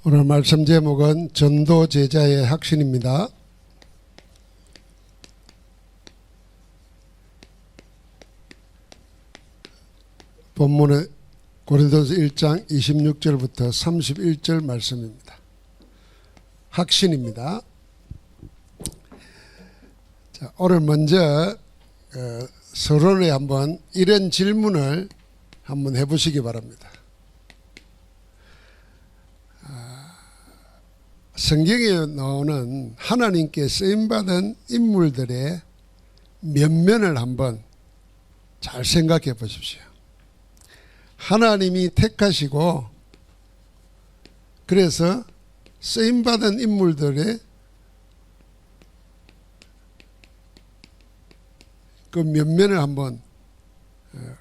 오늘 말씀 제목은 전도 제자의 확신입니다. 본문은 고린도서 1장 26절부터 31절 말씀입니다. 확신입니다. 자, 오늘 먼저 서론에 한번 이런 질문을 한번 해보시기 바랍니다. 성경에 나오는 하나님께 쓰임받은 인물들의 면면을 한번 잘 생각해 보십시오. 하나님이 택하시고 그래서 쓰임받은 인물들의 그 면면을 한번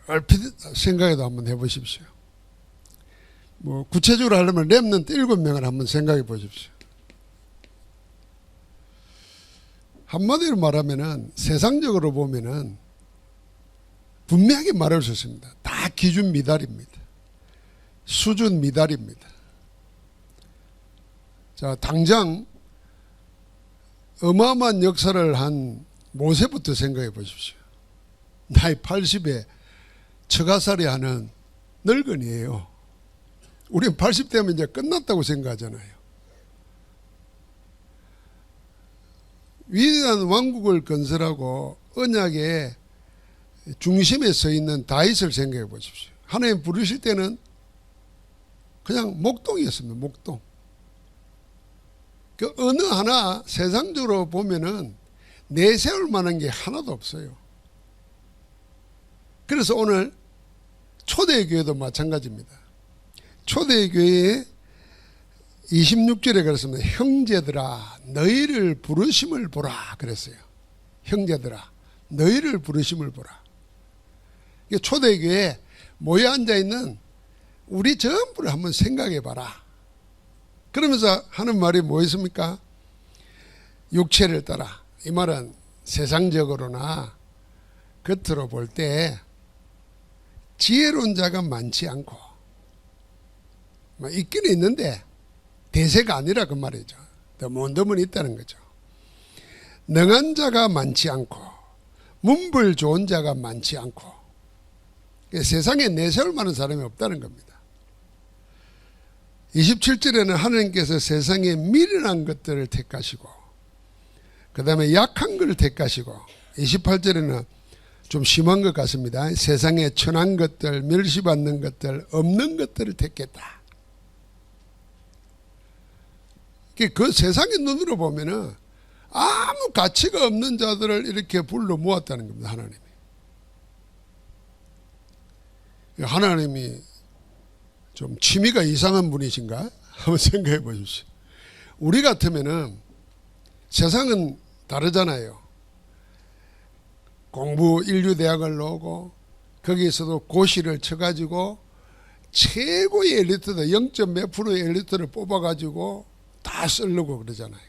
얼핏 생각해도 한번 해보십시오. 뭐 구체적으로 하려면 렘넌트 7명을 한번 생각해 보십시오. 한마디로 말하면은 세상적으로 보면은 분명하게 말할 수 있습니다. 다 기준 미달입니다. 수준 미달입니다. 자, 당장 어마어마한 역사를 한 모세부터 생각해 보십시오. 나이 80에 처가살이 하는 늙은이에요. 우리는 80대면 이제 끝났다고 생각하잖아요. 위대한 왕국을 건설하고 언약의 중심에 서 있는 다윗을 생각해 보십시오. 하나님 부르실 때는 그냥 목동이었습니다. 목동. 그 어느 하나 세상적으로 보면은 내세울 만한 게 하나도 없어요. 그래서 오늘 초대교회도 마찬가지입니다. 초대교회에 26절에 그랬습니다. 형제들아 너희를 부르심을 보라 그랬어요. 형제들아 너희를 부르심을 보라. 초대교회에 모여 앉아있는 우리 전부를 한번 생각해 봐라. 그러면서 하는 말이 뭐였습니까? 육체를 따라. 이 말은 세상적으로나 겉으로 볼 때 지혜로운 자가 많지 않고 있기는 있는데 대세가 아니라 그 말이죠. 드문드문 있다는 거죠. 능한 자가 많지 않고 문불 좋은 자가 많지 않고 세상에 내세울 만한 사람이 없다는 겁니다. 27절에는 하나님께서 세상에 미련한 것들을 택하시고 그 다음에 약한 것을 택하시고 28절에는 좀 심한 것 같습니다. 세상에 천한 것들, 멸시받는 것들, 없는 것들을 택했다. 그 세상의 눈으로 보면은 아무 가치가 없는 자들을 이렇게 불러 모았다는 겁니다. 하나님이. 하나님이 좀 취미가 이상한 분이신가? 한번 생각해 보십시오. 우리 같으면은 세상은 다르잖아요. 공부 인류대학을 나오고 거기에서도 고시를 쳐가지고 최고의 엘리트들 0. 몇 프로의 엘리트를 뽑아가지고 다 쓰려고 그러잖아요.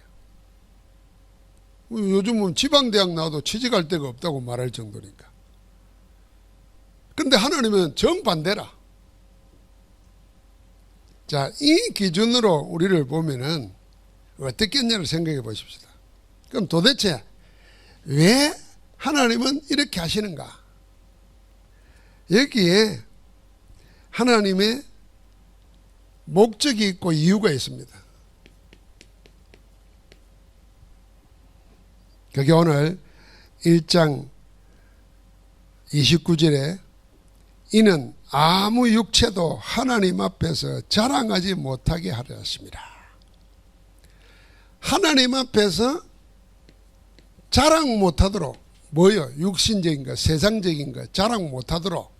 요즘은 지방대학 나와도 취직할 데가 없다고 말할 정도니까. 그런데 하나님은 정반대라. 자, 이 기준으로 우리를 보면은 어떻겠냐를 생각해 보십시다. 그럼 도대체 왜 하나님은 이렇게 하시는가? 여기에 하나님의 목적이 있고 이유가 있습니다. 그게 오늘 1장 29절에 이는 아무 육체도 하나님 앞에서 자랑하지 못하게 하려 하십니다. 하나님 앞에서 자랑 못하도록 뭐요? 육신적인 것, 세상적인 것 자랑 못하도록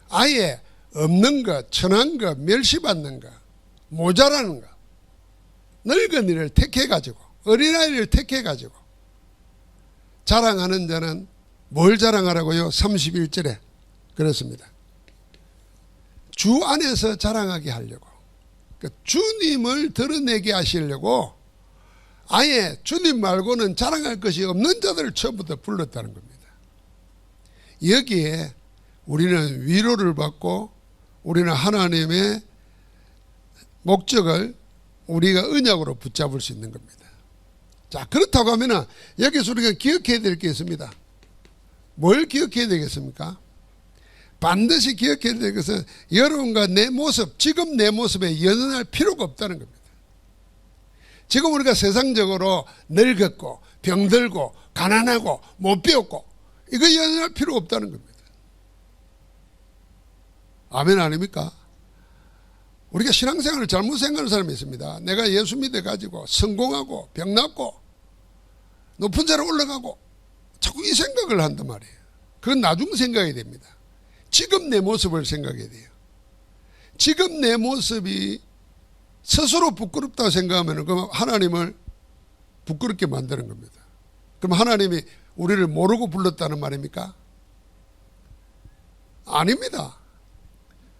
아예 없는 것, 천한 것, 멸시받는 것, 모자라는 것, 늙은이를 택해가지고 어린아이를 택해가지고 자랑하는 자는 뭘 자랑하라고요? 31절에 그렇습니다. 주 안에서 자랑하게 하려고, 그러니까 주님을 드러내게 하시려고 아예 주님 말고는 자랑할 것이 없는 자들을 처음부터 불렀다는 겁니다. 여기에 우리는 위로를 받고 우리는 하나님의 목적을 우리가 언약으로 붙잡을 수 있는 겁니다. 자, 그렇다고 하면은 여기서 우리가 기억해야 될 게 있습니다. 뭘 기억해야 되겠습니까? 반드시 기억해야 될 것은 여러분과 내 모습, 지금 내 모습에 연연할 필요가 없다는 겁니다. 지금 우리가 세상적으로 늙었고 병들고 가난하고 못 배웠고 이거 연연할 필요가 없다는 겁니다. 아멘 아닙니까? 우리가 신앙생활을 잘못 생각하는 사람이 있습니다. 내가 예수 믿어가지고 성공하고 병 낫고 높은 자로 올라가고 자꾸 이 생각을 한단 말이에요. 그건 나중 생각이 됩니다. 지금 내 모습을 생각해야 돼요. 지금 내 모습이 스스로 부끄럽다고 생각하면 그럼 하나님을 부끄럽게 만드는 겁니다. 그럼 하나님이 우리를 모르고 불렀다는 말입니까? 아닙니다.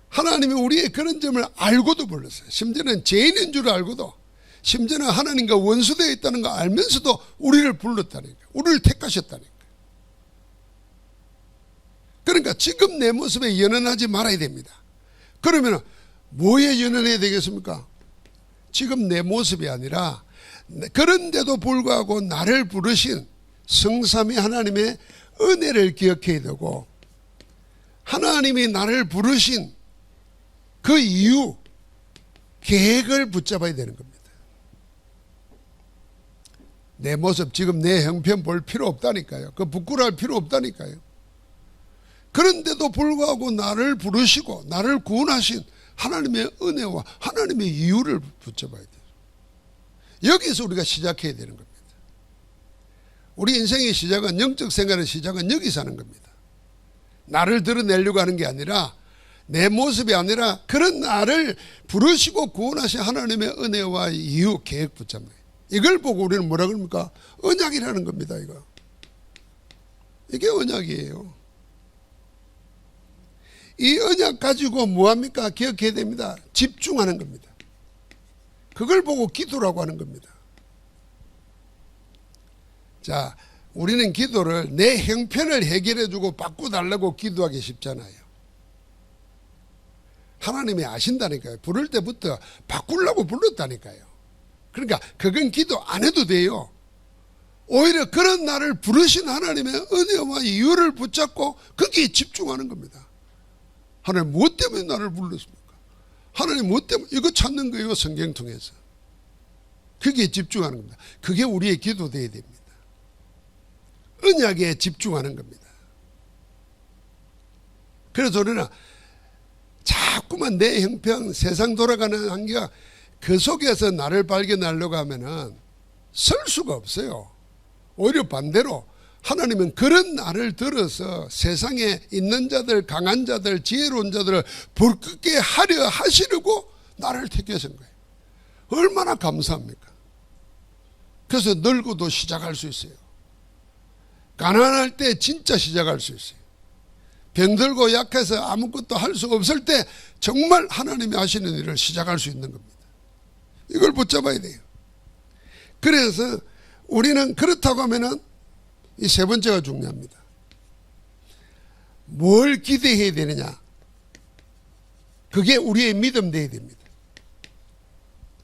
하나님이 우리의 그런 점을 알고도 불렀어요. 심지어는 죄인인 줄 알고도, 심지어는 하나님과 원수되어 있다는 거 알면서도 우리를 불렀다니까, 우리를 택하셨다니까. 그러니까 지금 내 모습에 연연하지 말아야 됩니다. 그러면 뭐에 연연해야 되겠습니까? 지금 내 모습이 아니라 그런데도 불구하고 나를 부르신 성삼위 하나님의 은혜를 기억해야 되고, 하나님이 나를 부르신 그 이유, 계획을 붙잡아야 되는 겁니다. 내 모습, 지금 내 형편 볼 필요 없다니까요. 그 부끄러워할 필요 없다니까요. 그런데도 불구하고 나를 부르시고 나를 구원하신 하나님의 은혜와 하나님의 이유를 붙잡아야 돼요. 여기서 우리가 시작해야 되는 겁니다. 우리 인생의 시작은, 영적 생활의 시작은 여기서 하는 겁니다. 나를 드러내려고 하는 게 아니라, 내 모습이 아니라 그런 나를 부르시고 구원하신 하나님의 은혜와 이유, 계획 붙잡는 거예요. 이걸 보고 우리는 뭐라 그럽니까? 언약이라는 겁니다. 이게 언약이에요. 이 언약 가지고 뭐합니까? 기억해야 됩니다. 집중하는 겁니다. 그걸 보고 기도라고 하는 겁니다. 자, 우리는 기도를 내 형편을 해결해주고 바꿔달라고 기도하기 쉽잖아요. 하나님이 아신다니까요. 부를 때부터 바꾸려고 불렀다니까요. 그러니까 그건 기도 안 해도 돼요. 오히려 그런 나를 부르신 하나님의 은혜와 이유를 붙잡고 거기에 집중하는 겁니다. 하나님 무엇 때문에 나를 불렀습니까? 하나님 무엇 때문에, 이거 찾는 거예요. 성경 통해서. 거기에 집중하는 겁니다. 그게 우리의 기도 되어야 됩니다. 언약에 집중하는 겁니다. 그래서 우리는 자꾸만 내 형편, 세상 돌아가는 한계가 그 속에서 나를 발견하려고 하면은 설 수가 없어요. 오히려 반대로 하나님은 그런 나를 들어서 세상에 있는 자들, 강한 자들, 지혜로운 자들을 불끄게 하려 하시려고 나를 택하신 거예요. 얼마나 감사합니까? 그래서 늙어도 시작할 수 있어요. 가난할 때 진짜 시작할 수 있어요. 병들고 약해서 아무것도 할 수 없을 때 정말 하나님이 하시는 일을 시작할 수 있는 겁니다. 이걸 붙잡아야 돼요. 그래서 우리는 그렇다고 하면은 이 세 번째가 중요합니다. 뭘 기대해야 되느냐? 그게 우리의 믿음 되어야 됩니다.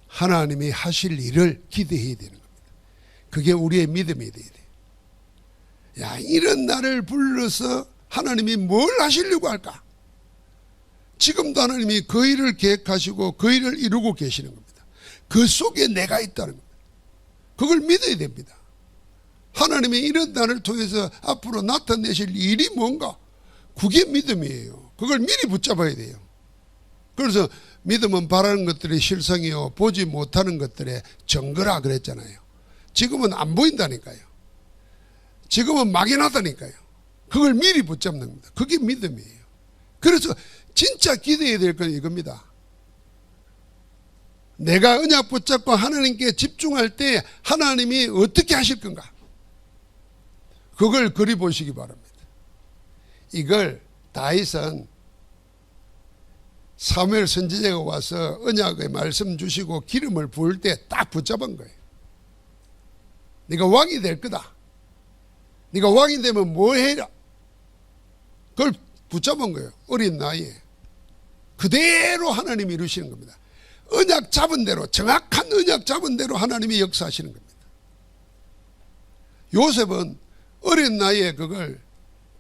하나님이 하실 일을 기대해야 되는 겁니다. 그게 우리의 믿음이 되어야 돼요. 야, 이런 나를 불러서 하나님이 뭘 하시려고 할까? 지금도 하나님이 그 일을 계획하시고 그 일을 이루고 계시는 겁니다. 그 속에 내가 있다는 겁니다. 그걸 믿어야 됩니다. 하나님이 이런 나를 통해서 앞으로 나타내실 일이 뭔가, 그게 믿음이에요. 그걸 미리 붙잡아야 돼요. 그래서 믿음은 바라는 것들의 실상이요 보지 못하는 것들의 증거라 그랬잖아요. 지금은 안 보인다니까요. 지금은 막연하다니까요. 그걸 미리 붙잡는 겁니다. 그게 믿음이에요. 그래서 진짜 기대해야 될 건 이겁니다. 내가 언약 붙잡고 하나님께 집중할 때 하나님이 어떻게 하실 건가? 그걸 그려보시기 바랍니다. 이걸 다윗은 사무엘 선지자가 와서 언약의 말씀 주시고 기름을 부을 때 딱 붙잡은 거예요. 네가 왕이 될 거다. 네가 왕이 되면 뭐 해라. 그걸 붙잡은 거예요. 어린 나이에. 그대로 하나님이 이루시는 겁니다. 언약 잡은 대로, 정확한 언약 잡은 대로 하나님이 역사하시는 겁니다. 요셉은 어린 나이에 그걸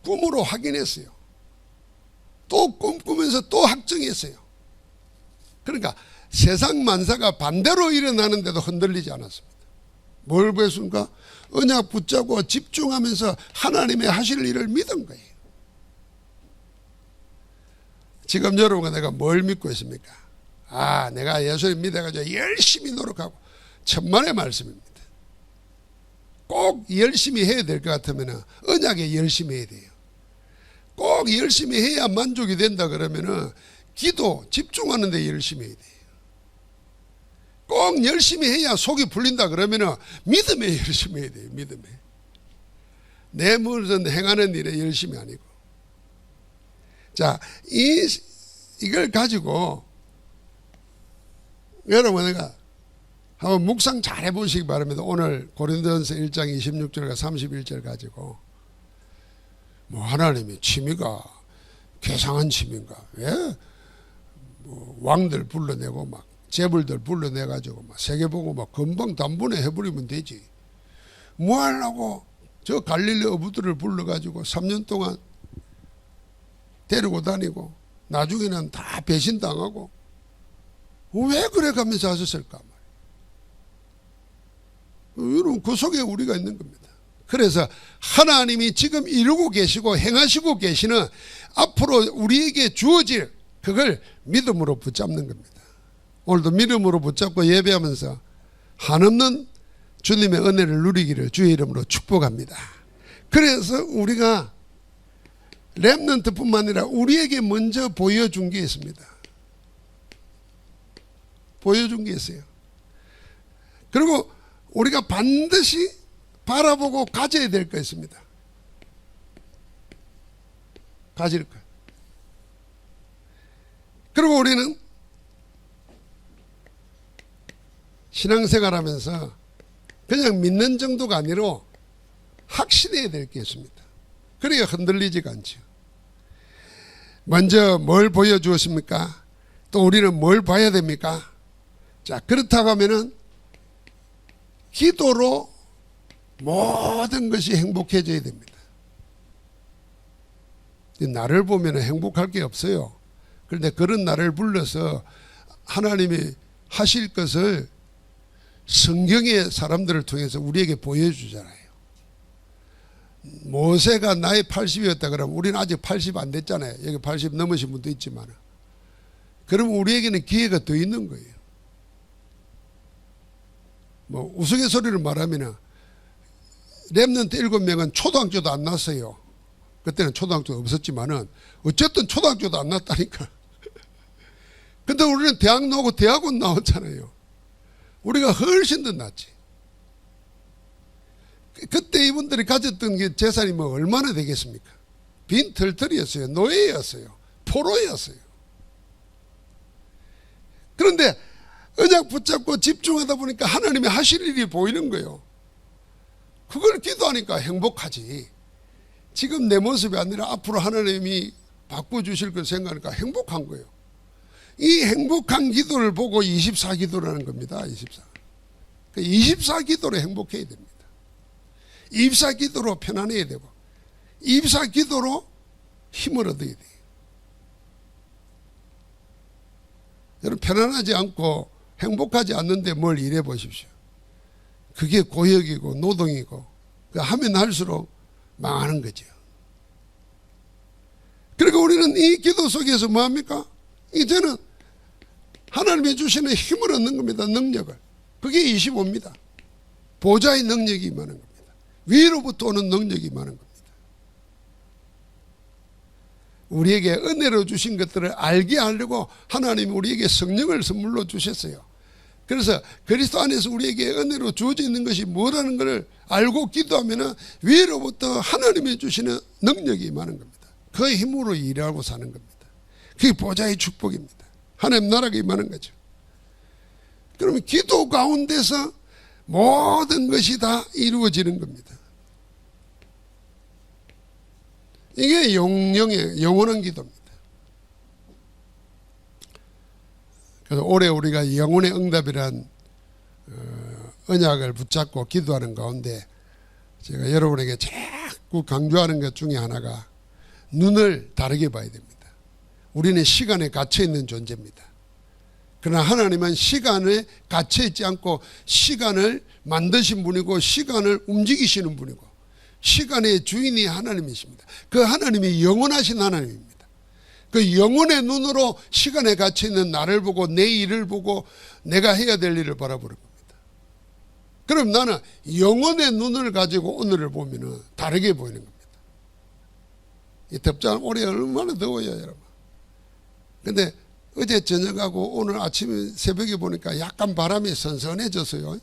꿈으로 확인했어요. 또 꿈꾸면서 또 확증했어요. 그러니까 세상 만사가 반대로 일어나는데도 흔들리지 않았습니다. 뭘 보였습니까? 언약 붙잡고 집중하면서 하나님의 하실 일을 믿은 거예요. 지금 여러분과 내가 뭘 믿고 있습니까? 내가 예수님 믿어가지고 열심히 노력하고, 천만의 말씀입니다. 꼭 열심히 해야 될 것 같으면 언약에 열심히 해야 돼요. 꼭 열심히 해야 만족이 된다 그러면은 기도 집중하는 데 열심히 해야 돼요. 꼭 열심히 해야 속이 풀린다 그러면은 믿음에 열심히 해야 돼요. 믿음에. 내 무슨 행하는 일에 열심히 아니고. 자, 이걸 가지고 여러분 내가 한번 묵상 잘 해보시기 바랍니다. 오늘 고린도전서 1장 26절과 31절 가지고 하나님의 취미가 괴상한 취미인가? 왜 왕들 불러내고 막 재벌들 불러내가지고 막 세계보고 막 금방 단번에 해버리면 되지. 뭐 하려고 저 갈릴리 어부들을 불러가지고 3년 동안 데리고 다니고 나중에는 다 배신당하고 왜 그래 가면서 하셨을까? 여러분 그 속에 우리가 있는 겁니다. 그래서 하나님이 지금 이루고 계시고 행하시고 계시는 앞으로 우리에게 주어질 그걸 믿음으로 붙잡는 겁니다. 오늘도 믿음으로 붙잡고 예배하면서 한없는 주님의 은혜를 누리기를 주의 이름으로 축복합니다. 그래서 우리가 렘넌트뿐만 아니라 우리에게 먼저 보여준 게 있습니다. 보여준 게 있어요. 그리고 우리가 반드시 바라보고 가져야 될 거 있습니다. 가질 거. 그리고 우리는 신앙생활하면서 그냥 믿는 정도가 아니라 확신해야 될 게 있습니다. 그래야 흔들리지가 않죠. 먼저 뭘 보여주었습니까? 또 우리는 뭘 봐야 됩니까? 자, 그렇다고 하면은 기도로 모든 것이 행복해져야 됩니다. 나를 보면 행복할 게 없어요. 그런데 그런 나를 불러서 하나님이 하실 것을 성경의 사람들을 통해서 우리에게 보여주잖아요. 모세가 나이 80이었다 그러면 우리는 아직 80 안 됐잖아요. 여기 80 넘으신 분도 있지만 그러면 우리에게는 기회가 더 있는 거예요. 우스갯소리를 말하면 렘넌트 7명은 초등학교도 안 났어요. 그때는 초등학교도 없었지만은 어쨌든 초등학교도 안 났다니까. 근데 우리는 대학 나오고 대학원 나왔잖아요. 우리가 훨씬 더 낫지. 그때 이분들이 가졌던 게 재산이 얼마나 되겠습니까? 빈털털이었어요. 노예였어요. 포로였어요. 그런데 언약 붙잡고 집중하다 보니까 하나님이 하실 일이 보이는 거예요. 그걸 기도하니까 행복하지. 지금 내 모습이 아니라 앞으로 하나님이 바꿔주실 걸 생각하니까 행복한 거예요. 이 행복한 기도를 보고 24기도라는 겁니다. 24기도로 행복해야 됩니다. 24기도로 편안해야 되고 24기도로 힘을 얻어야 돼요. 여러분 편안하지 않고 행복하지 않는데 뭘 일해 보십시오. 그게 고역이고 노동이고 하면 할수록 망하는 거죠. 그러니까 우리는 이 기도 속에서 뭐합니까? 이제는 하나님이 주시는 힘을 얻는 겁니다. 능력을. 그게 25입니다. 보좌의 능력이 임하는 겁니다. 위로부터 오는 능력이 임하는 겁니다. 우리에게 은혜로 주신 것들을 알게 하려고 하나님이 우리에게 성령을 선물로 주셨어요. 그래서 그리스도 안에서 우리에게 은혜로 주어져 있는 것이 뭐라는 것을 알고 기도하면 위로부터 하나님이 주시는 능력이 임하는 겁니다. 그 힘으로 일하고 사는 겁니다. 그게 보좌의 축복입니다. 하나님 나라가 임하는 거죠. 그러면 기도 가운데서 모든 것이 다 이루어지는 겁니다. 이게 영원한 기도입니다. 그래서 올해 우리가 영혼의 응답이란 언약을 붙잡고 기도하는 가운데 제가 여러분에게 자꾸 강조하는 것 중에 하나가 눈을 다르게 봐야 됩니다. 우리는 시간에 갇혀 있는 존재입니다. 그러나 하나님은 시간에 갇혀 있지 않고 시간을 만드신 분이고 시간을 움직이시는 분이고 시간의 주인이 하나님이십니다. 그 하나님이 영원하신 하나님입니다. 그 영혼의 눈으로 시간에 갇혀 있는 나를 보고 내 일을 보고 내가 해야 될 일을 바라보는 겁니다. 그럼 나는 영혼의 눈을 가지고 오늘을 보면 다르게 보이는 겁니다. 이 덥지 않은 올해 얼마나 더워요, 여러분. 근데 어제 저녁하고 오늘 아침에 새벽에 보니까 약간 바람이 선선해졌어요.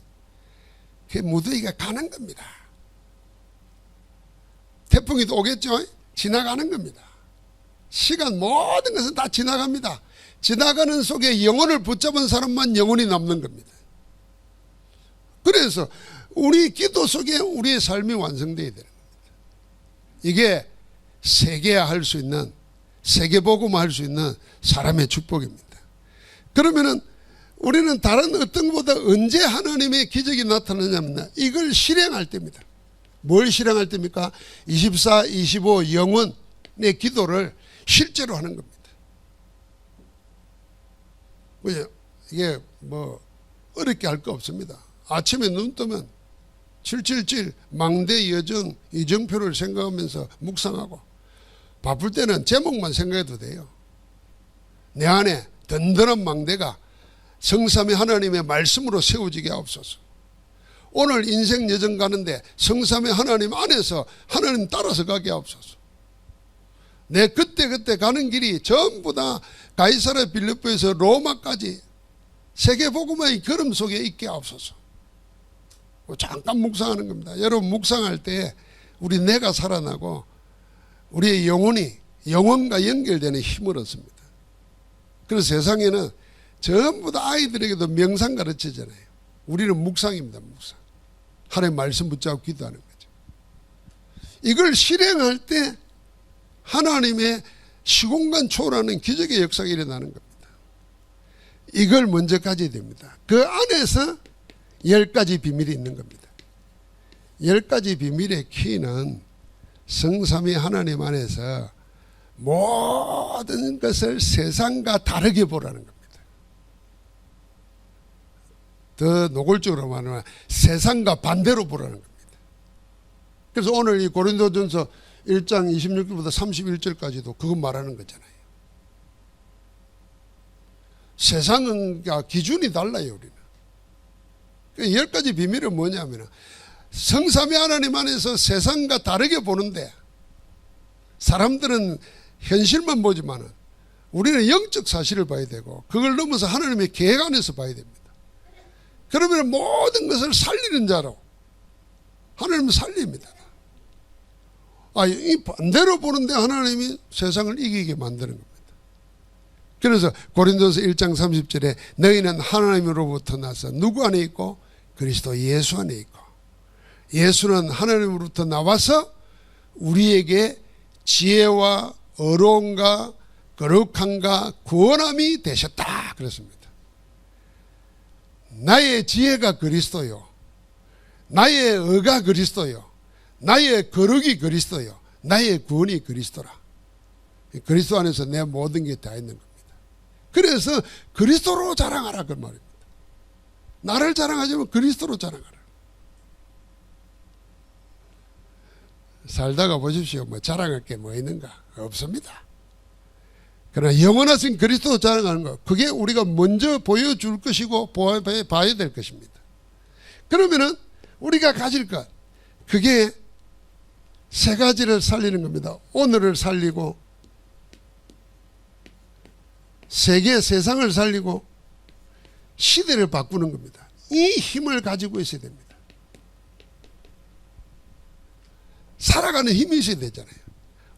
그 무더위가 가는 겁니다. 태풍이 또 오겠죠? 지나가는 겁니다. 시간 모든 것은 다 지나갑니다. 지나가는 속에 영혼을 붙잡은 사람만 영혼이 남는 겁니다. 그래서 우리 기도 속에 우리의 삶이 완성되어야 되는 겁니다. 이게 세계화 할 수 있는 세계복음화 할 수 있는 사람의 축복입니다. 그러면은 우리는 다른 어떤 것보다 언제 하나님의 기적이 나타나냐면 이걸 실행할 때입니다. 뭘 실행할 때입니까? 24, 25 영혼의 기도를 실제로 하는 겁니다. 그죠? 이게 뭐 어렵게 할 거 없습니다. 아침에 눈 뜨면 777 망대 여정 이정표를 생각하면서 묵상하고 바쁠 때는 제목만 생각해도 돼요. 내 안에 든든한 망대가 성삼위 하나님의 말씀으로 세워지게 하옵소서. 오늘 인생 여정 가는데 성삼위 하나님 안에서 하나님 따라서 가게 하옵소서. 내 그때 가는 길이 전부 다 가이사랴 빌립보에서 로마까지 세계복음의 걸음 속에 있게 하옵소서. 잠깐 묵상하는 겁니다. 여러분 묵상할 때 우리 뇌가 살아나고 우리의 영혼이 영혼과 연결되는 힘을 얻습니다. 그래서 세상에는 전부 다 아이들에게도 명상 가르치잖아요. 우리는 묵상입니다. 묵상. 하나님 말씀 붙잡고 기도하는 거죠. 이걸 실행할 때 하나님의 시공간 초월하는 기적의 역사가 일어나는 겁니다. 이걸 먼저 가져야 됩니다. 그 안에서 10가지 비밀이 있는 겁니다. 10가지 비밀의 키는 성삼위 하나님 안에서 모든 것을 세상과 다르게 보라는 겁니다. 더 노골적으로 말하면 세상과 반대로 보라는 겁니다. 그래서 오늘 이 고린도전서 1장 26절부터 31절까지도 그거 말하는 거잖아요. 세상과 기준이 달라요, 우리는. 10가지 비밀은 뭐냐면 성삼위 하나님 안에서 세상과 다르게 보는데 사람들은 현실만 보지만 우리는 영적 사실을 봐야 되고 그걸 넘어서 하나님의 계획 안에서 봐야 됩니다. 그러면 모든 것을 살리는 자로 하나님은 살립니다. 이 반대로 보는데 하나님이 세상을 이기게 만드는 겁니다. 그래서 고린도서 1장 30절에 너희는 하나님으로부터 나서 누구 안에 있고 그리스도 예수 안에 있고 예수는 하나님으로부터 나와서 우리에게 지혜와 의로움과 거룩함과 구원함이 되셨다 그랬습니다. 나의 지혜가 그리스도요, 나의 의가 그리스도요, 나의 거룩이 그리스도요, 나의 구원이 그리스도라. 그리스도 안에서 내 모든 게 다 있는 겁니다. 그래서 그리스도로 자랑하라 그 말입니다. 나를 자랑하자면 그리스도로 자랑하라. 살다가 보십시오. 뭐 자랑할 게 뭐 있는가? 없습니다. 그러나 영원하신 그리스도 자랑하는 것, 그게 우리가 먼저 보여줄 것이고 봐야 될 것입니다. 그러면은 우리가 가질 것, 그게 세 가지를 살리는 겁니다. 오늘을 살리고 세계 세상을 살리고 시대를 바꾸는 겁니다. 이 힘을 가지고 있어야 됩니다. 살아가는 힘이 있어야 되잖아요.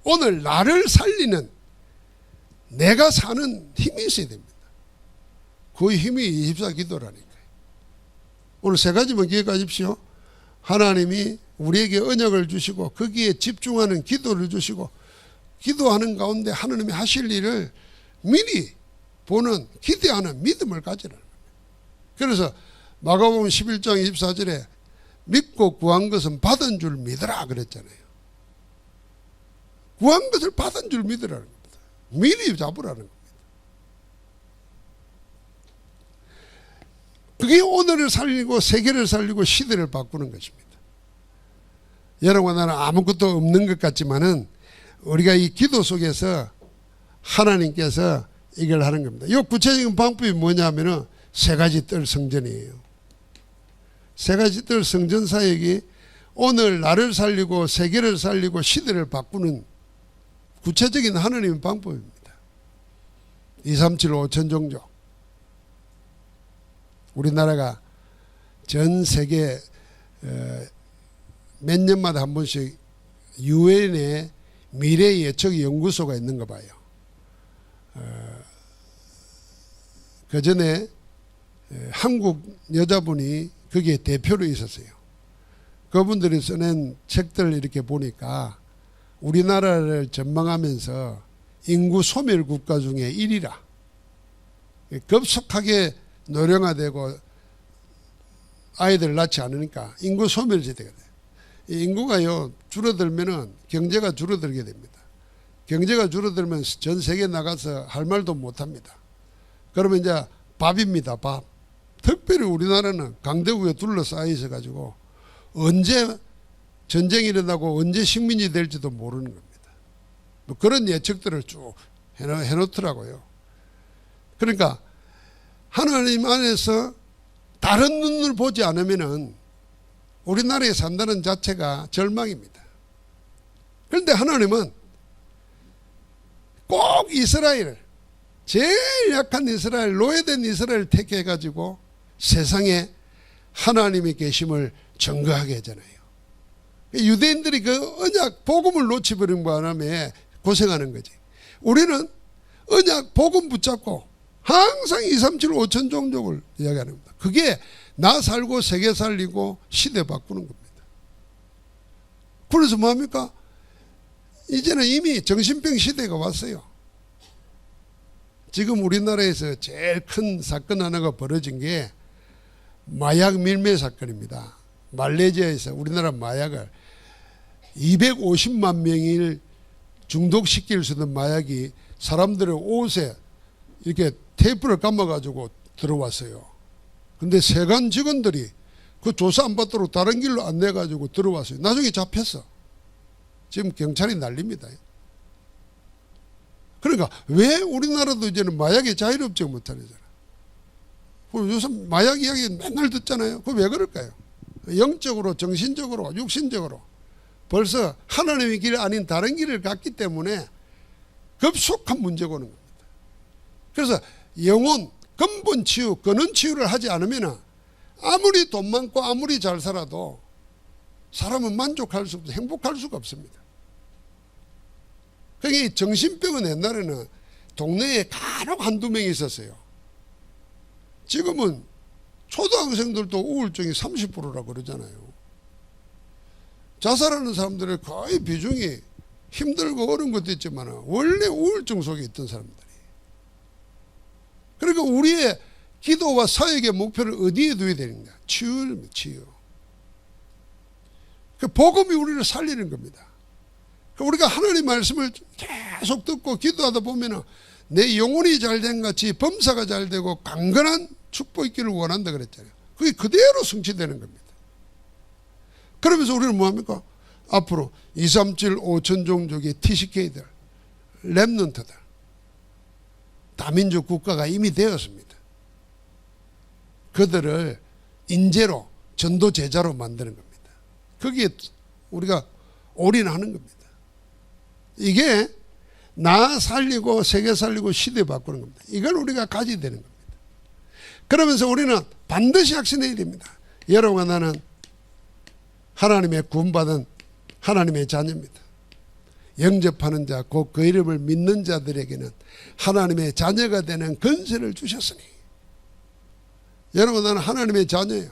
오늘 나를 살리는 내가 사는 힘이 있어야 됩니다. 그 힘이 24 기도라니까요. 오늘 세 가지만 기억하십시오. 하나님이 우리에게 언약을 주시고 거기에 집중하는 기도를 주시고 기도하는 가운데 하나님이 하실 일을 미리 보는 기대하는 믿음을 가지라는 겁니다. 그래서 마가복음 11장 24절에 믿고 구한 것은 받은 줄 믿으라 그랬잖아요. 구한 것을 받은 줄 믿으라는 겁니다. 미리 잡으라는 겁니다. 그게 오늘을 살리고 세계를 살리고 시대를 바꾸는 것입니다. 여러분, 나는 아무것도 없는 것 같지만은 우리가 이 기도 속에서 하나님께서 이걸 하는 겁니다. 이 구체적인 방법이 뭐냐면은 세 가지 뜰 성전이에요. 세 가지 뜰 성전 사역이 오늘 나를 살리고 세계를 살리고 시대를 바꾸는 구체적인 하나님의 방법입니다. 237 5천 종족. 우리나라가 전 세계 몇 년마다 한 번씩 유엔의 미래 예측 연구소가 있는 거 봐요. 그 전에 한국 여자분이 거기에 대표로 있었어요. 그분들이 써낸 책들을 이렇게 보니까 우리나라를 전망하면서 인구 소멸 국가 중에 1위라. 급속하게 노령화되고 아이들 낳지 않으니까 인구 소멸지대가 돼요. 인구가요 줄어들면은 경제가 줄어들게 됩니다. 경제가 줄어들면 전 세계 나가서 할 말도 못합니다. 그러면 이제 밥입니다. 밥. 특별히 우리나라는 강대국에 둘러싸여 있어가지고 언제 전쟁이 일어나고 언제 식민지 될지도 모르는 겁니다. 뭐 그런 예측들을 쭉 해놓더라고요. 그러니까 하나님 안에서 다른 눈을 보지 않으면은 우리나라에 산다는 자체가 절망입니다. 그런데 하나님은 꼭 이스라엘, 제일 약한 이스라엘, 노예된 이스라엘을 택해가지고 세상에 하나님의 계심을 증거하게 하잖아요. 유대인들이 그 언약 복음을 놓치버린 바람에 고생하는 거지. 우리는 언약 복음 붙잡고 항상 237 5천 종족을 이야기하는 겁니다. 그게 나 살고 세계 살리고 시대 바꾸는 겁니다. 그래서 뭐합니까? 이제는 이미 정신병 시대가 왔어요. 지금 우리나라에서 제일 큰 사건 하나가 벌어진 게 마약 밀매 사건입니다. 말레이시아에서 우리나라 마약을 250만 명을 중독시킬 수 있는 마약이 사람들의 옷에 이렇게 테이프를 감아가지고 들어왔어요. 근데 세관 직원들이 그 조사 안 받도록 다른 길로 안내가지고 들어왔어요. 나중에 잡혔어. 지금 경찰이 난립니다. 그러니까 왜 우리나라도 이제는 마약의 자유롭지 못하잖아요. 요즘 마약 이야기 맨날 듣잖아요. 그 왜 그럴까요? 영적으로, 정신적으로, 육신적으로 벌써 하나님의 길 아닌 다른 길을 갔기 때문에 급속한 문제가 오는 겁니다. 그래서 영혼, 근본 치유, 근원 치유를 하지 않으면 아무리 돈 많고 아무리 잘 살아도 사람은 만족할 수 없고 행복할 수가 없습니다. 그러니까 정신병은 옛날에는 동네에 간혹 한두 명이 있었어요. 지금은 초등학생들도 우울증이 30%라고 그러잖아요. 자살하는 사람들의 거의 비중이 힘들고 어려운 것도 있지만 원래 우울증 속에 있던 사람들이. 그러니까 우리의 기도와 사역의 목표를 어디에 둬야 되는가? 치유입니다. 치유. 그 복음이 우리를 살리는 겁니다. 우리가 하나님 말씀을 계속 듣고 기도하다 보면 내 영혼이 잘된 같이 범사가 잘되고 강건한 축복 있기를 원한다 그랬잖아요. 그게 그대로 성취되는 겁니다. 그러면서 우리는 뭐합니까? 앞으로 237 5천 종족의 TCK들, 랩넌트들, 다민족 국가가 이미 되었습니다. 그들을 인재로 전도 제자로 만드는 겁니다. 거기에 우리가 올인하는 겁니다. 이게 나 살리고 세계 살리고 시대 바꾸는 겁니다. 이걸 우리가 가져야 되는 겁니다. 그러면서 우리는 반드시 확신해야 됩니다. 여러분과 나는 하나님의 구원받은 하나님의 자녀입니다. 영접하는 자, 곧 그 이름을 믿는 자들에게는 하나님의 자녀가 되는 권세를 주셨으니. 여러분, 나는 하나님의 자녀예요.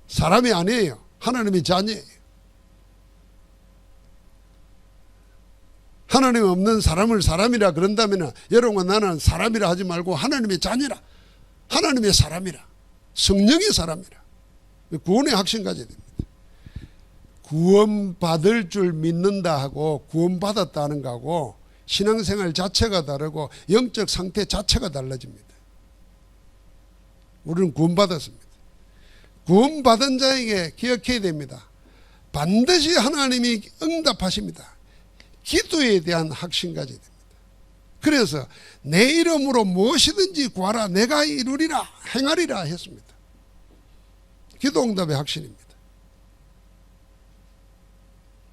사람이 아니에요. 하나님의 자녀예요. 하나님 없는 사람을 사람이라 그런다면 여러분과 나는 사람이라 하지 말고 하나님의 자녀라, 하나님의 사람이라, 성령의 사람이라, 구원의 확신 가져야 됩니다. 구원받을 줄 믿는다 하고 구원받았다 하는 거하고 신앙생활 자체가 다르고 영적 상태 자체가 달라집니다. 우리는 구원받았습니다. 구원받은 자에게 기억해야 됩니다. 반드시 하나님이 응답하십니다. 기도에 대한 확신 가져야 됩니다. 그래서 내 이름으로 무엇이든지 구하라 내가 이루리라 행하리라 했습니다. 기도 응답의 확신입니다.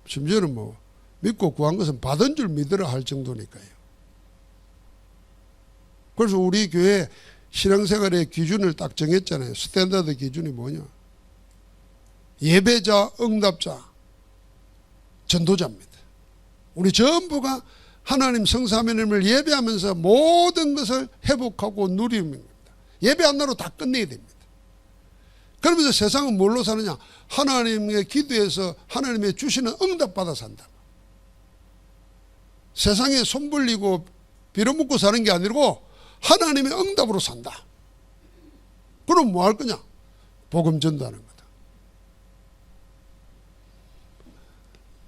심지어는 뭐 믿고 구한 것은 받은 줄 믿으라 할 정도니까요. 그래서 우리 교회 신앙생활의 기준을 딱 정했잖아요. 스탠다드 기준이 뭐냐? 예배자, 응답자, 전도자입니다. 우리 전부가 하나님 성삼위일을 예배하면서 모든 것을 회복하고 누리는 겁니다. 예배 하나로 다 끝내야 됩니다. 그러면서 세상은 뭘로 사느냐? 하나님의 기도에서 하나님의 주시는 응답 받아 산다. 세상에 손 벌리고 빌어먹고 사는 게 아니고 하나님의 응답으로 산다. 그럼 뭐 할 거냐? 복음 전도하는 거다.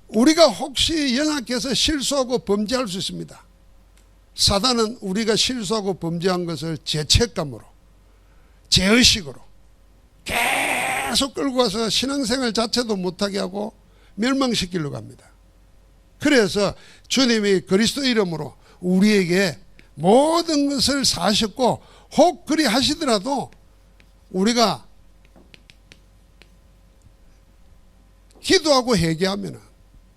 우리가 혹시 연약해서 실수하고 범죄할 수 있습니다. 사단은 우리가 실수하고 범죄한 것을 죄책감으로, 죄의식으로 계속 끌고 와서 신앙생활 자체도 못하게 하고 멸망시키려고 합니다. 그래서 주님이 그리스도 이름으로 우리에게 모든 것을 사셨고 혹 그리 하시더라도 우리가 기도하고 회개하면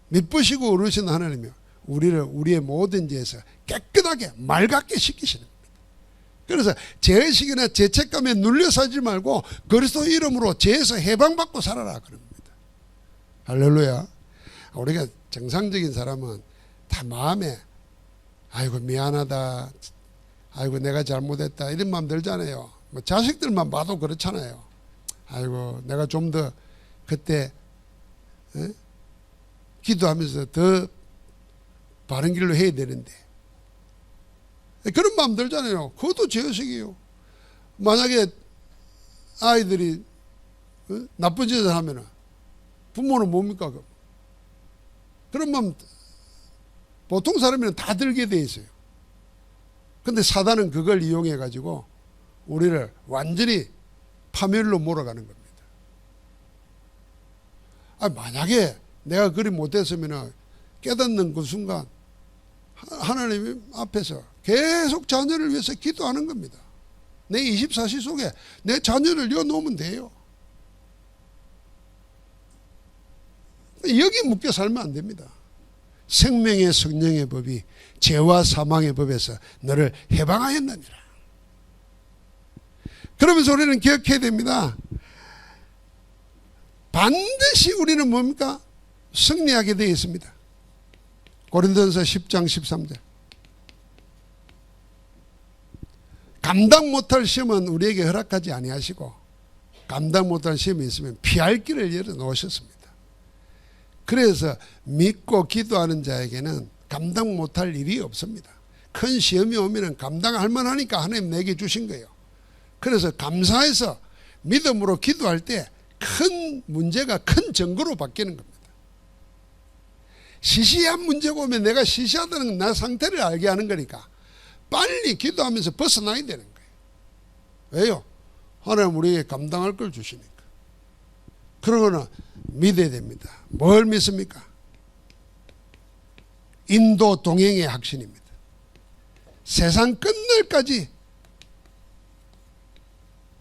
미쁘시고 어르신 하나님이 우리를 우리의 모든 죄에서 깨끗하게 맑게 씻기시는 겁니다. 그래서 죄의식이나 죄책감에 눌려 살지 말고 그리스도 이름으로 죄에서 해방받고 살아라 그럽니다. 할렐루야. 우리가 정상적인 사람은 다 마음에 아이고 미안하다, 아이고 내가 잘못했다 이런 마음 들잖아요. 뭐 자식들만 봐도 그렇잖아요. 아이고 내가 좀 더 그때 기도하면서 더 바른 길로 해야 되는데 그런 마음 들잖아요. 그것도 죄의식이에요. 만약에 아이들이 나쁜 짓을 하면 부모는 뭡니까? 그런 마음 보통 사람이면 다 들게 돼 있어요. 근데 사단은 그걸 이용해 가지고 우리를 완전히 파멸로 몰아가는 겁니다. 만약에 내가 그리 못했으면 깨닫는 그 순간 하나님 앞에서 계속 자녀를 위해서 기도하는 겁니다. 내 24시 속에 내 자녀를 넣어놓으면 돼요. 여기 묶여 살면 안 됩니다. 생명의 성령의 법이 죄와 사망의 법에서 너를 해방하였느니라. 그러면서 우리는 기억해야 됩니다. 반드시 우리는 뭡니까? 승리하게 되어 있습니다. 고린도전서 10장 13절. 감당 못할 시험은 우리에게 허락하지 아니하시고 감당 못할 시험이 있으면 피할 길을 열어 놓으셨습니다. 그래서 믿고 기도하는 자에게는 감당 못할 일이 없습니다. 큰 시험이 오면 감당할 만하니까 하나님 내게 주신 거예요. 그래서 감사해서 믿음으로 기도할 때 큰 문제가 큰 증거로 바뀌는 겁니다. 시시한 문제가 오면 내가 시시하다는 나 상태를 알게 하는 거니까 빨리 기도하면서 벗어나야 되는 거예요. 왜요? 하나님 우리에게 감당할 걸 주시니까. 그러거나 믿어야 됩니다. 뭘 믿습니까? 인도 동행의 확신입니다. 세상 끝날까지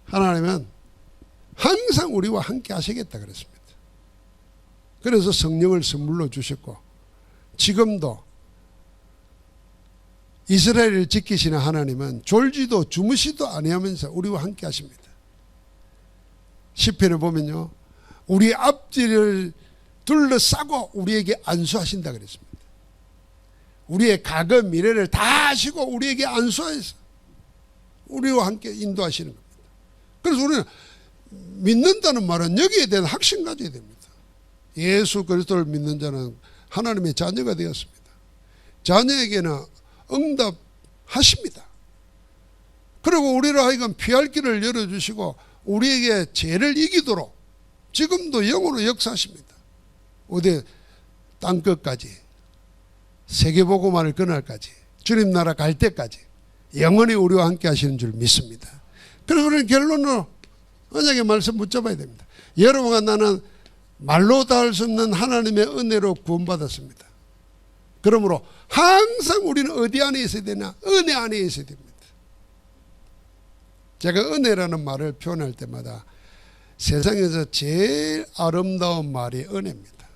하나님은 항상 우리와 함께 하시겠다 그랬습니다. 그래서 성령을 선물로 주셨고 지금도 이스라엘을 지키시는 하나님은 졸지도 주무시도 아니하면서 우리와 함께 하십니다. 시편을 보면요, 우리 앞뒤를 둘러싸고 우리에게 안수하신다 그랬습니다. 우리의 과거 미래를 다 아시고 우리에게 안수하셔서 우리와 함께 인도하시는 겁니다. 그래서 우리는 믿는다는 말은 여기에 대한 확신 가져야 됩니다. 예수 그리스도를 믿는 자는 하나님의 자녀가 되었습니다. 자녀에게는 응답하십니다. 그리고 우리를 하여금 피할 길을 열어주시고 우리에게 죄를 이기도록 지금도 영으로 역사하십니다. 어디 땅끝까지 세계복음화를 그날까지 주님 나라 갈 때까지 영원히 우리와 함께 하시는 줄 믿습니다. 그래서 우리는 결론으로 언약의 말씀 붙잡아야 됩니다. 여러분과 나는 말로 다 할 수 없는 하나님의 은혜로 구원받았습니다. 그러므로 항상 우리는 어디 안에 있어야 되나? 은혜 안에 있어야 됩니다. 제가 은혜라는 말을 표현할 때마다 세상에서 제일 아름다운 말이 은혜입니다.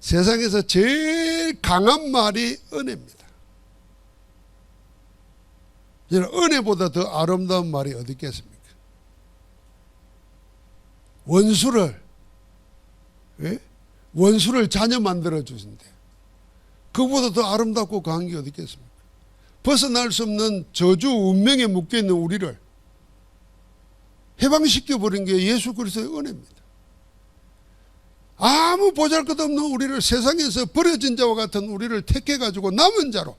세상에서 제일 강한 말이 은혜입니다. 은혜보다 더 아름다운 말이 어디 있겠습니까? 원수를 자녀 만들어 주신대. 그보다 더 아름답고 강한 게 어디 있겠습니까? 벗어날 수 없는 저주 운명에 묶여있는 우리를 해방시켜버린 게 예수 그리스도의 은혜입니다. 아무 보잘것없는 우리를 세상에서 버려진 자와 같은 우리를 택해가지고 남은 자로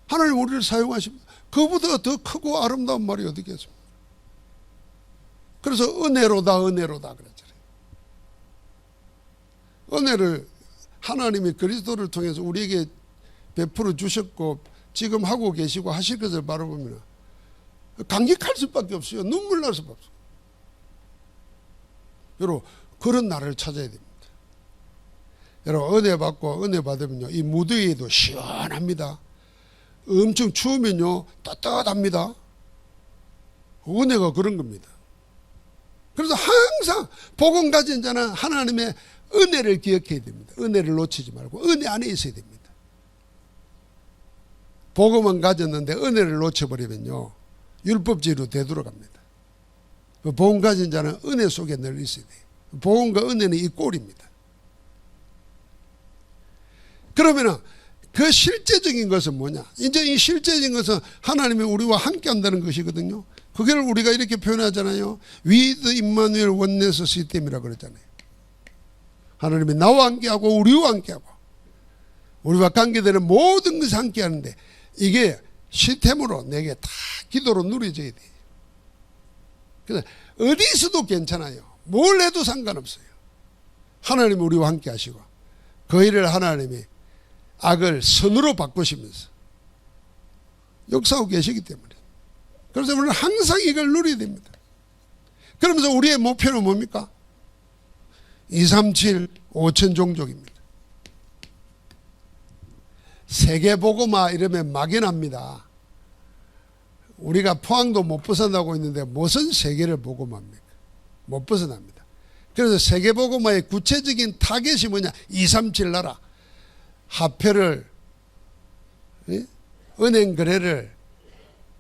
하나님 우리를 사용하십니다. 그보다 더 크고 아름다운 말이 어디 있겠습니까? 그래서 은혜로다 그랬잖아요. 은혜를 하나님이 그리스도를 통해서 우리에게 베풀어 주셨고 지금 하고 계시고 하실 것을 바라보면 감격할 수밖에 없어요. 눈물 날 수밖에 없어요. 여러분 그런 날을 찾아야 됩니다. 여러분 은혜 받고 은혜 받으면요 이 무더위에도 시원합니다. 엄청 추우면요 따뜻합니다. 은혜가 그런 겁니다. 그래서 항상 복음 가진 자는 하나님의 은혜를 기억해야 됩니다. 은혜를 놓치지 말고 은혜 안에 있어야 됩니다. 복음은 가졌는데 은혜를 놓쳐버리면요 율법주의로 되돌아갑니다. 복음 가진 자는 은혜 속에 늘 있어야 돼요. 복음과 은혜는 이 꼴입니다. 그러면은 그 실제적인 것은 뭐냐? 이제 이 실제적인 것은 하나님이 우리와 함께 한다는 것이거든요. 그걸 우리가 이렇게 표현하잖아요. With Emmanuel Oneness System이라고 그러잖아요. 하나님이 나와 함께하고 우리와 함께하고 우리와 관계되는 모든 것이 함께하는데 이게 시스템으로 내게 다 기도로 누려져야 돼요. 그래서 어디서도 괜찮아요. 뭘 해도 상관없어요. 하나님이 우리와 함께 하시고 그 일을 하나님이 악을 선으로 바꾸시면서 역사하고 계시기 때문에 그래서 우리는 항상 이걸 누려야 됩니다. 그러면서 우리의 목표는 뭡니까? 237 5천 종족입니다. 세계복음화 이러면 막연합니다. 우리가 포항도 못 벗어나고 있는데 무슨 세계를 복음합니까? 못 벗어납니다. 그래서 세계복음화의 구체적인 타겟이 뭐냐? 237 나라 화폐를 은행 거래를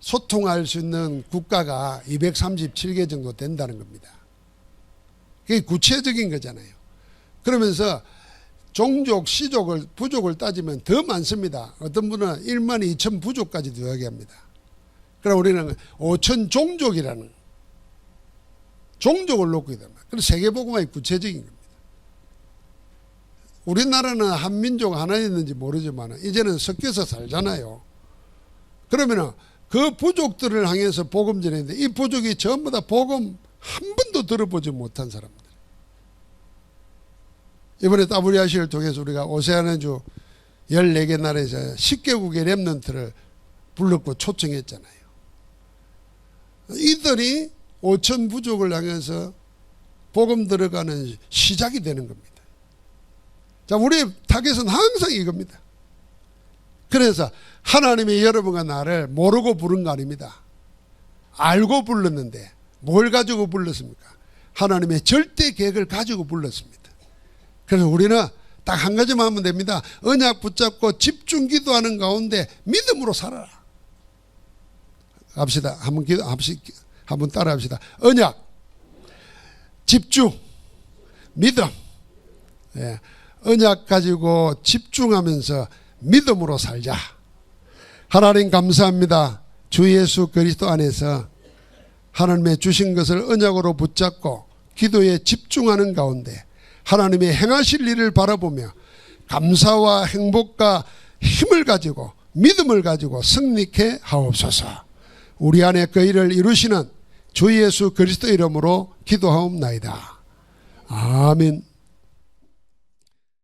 소통할 수 있는 국가가 237개 정도 된다는 겁니다. 그게 구체적인 거잖아요. 그러면서 종족, 시족을, 부족을 따지면 더 많습니다. 어떤 분은 1만 2천 부족까지도 이야기합니다. 그럼 우리는 5천 종족이라는 종족을 놓고 있단 말이에요. 그래서 세계복음화의 구체적인 겁니다. 우리나라는 한민족 하나였는지 모르지만 이제는 섞여서 살잖아요. 그러면은 그 부족들을 향해서 복음 전했는데 이 부족이 전부 다 복음 한 번도 들어보지 못한 사람들. 이번에 WRC를 통해서 우리가 오세아나주 14개 나라에서 10개국의 랩런트를 불렀고 초청했잖아요. 이들이 5천 부족을 향해서 복음 들어가는 시작이 되는 겁니다. 자, 우리의 타겟은 항상 이겁니다. 그래서 하나님이 여러분과 나를 모르고 부른 거 아닙니다. 알고 불렀는데 뭘 가지고 불렀습니까? 하나님의 절대 계획을 가지고 불렀습니다. 그래서 우리는 딱 한 가지만 하면 됩니다. 언약 붙잡고 집중 기도하는 가운데 믿음으로 살아라. 합시다. 한번 따라 합시다. 언약, 집중, 믿음. 예. 언약 가지고 집중하면서 믿음으로 살자. 하나님 감사합니다. 주 예수 그리스도 안에서 하나님의 주신 것을 언약으로 붙잡고 기도에 집중하는 가운데 하나님의 행하실 일을 바라보며 감사와 행복과 힘을 가지고 믿음을 가지고 승리케 하옵소서. 우리 안에 그 일을 이루시는 주 예수 그리스도 이름으로 기도하옵나이다. 아멘.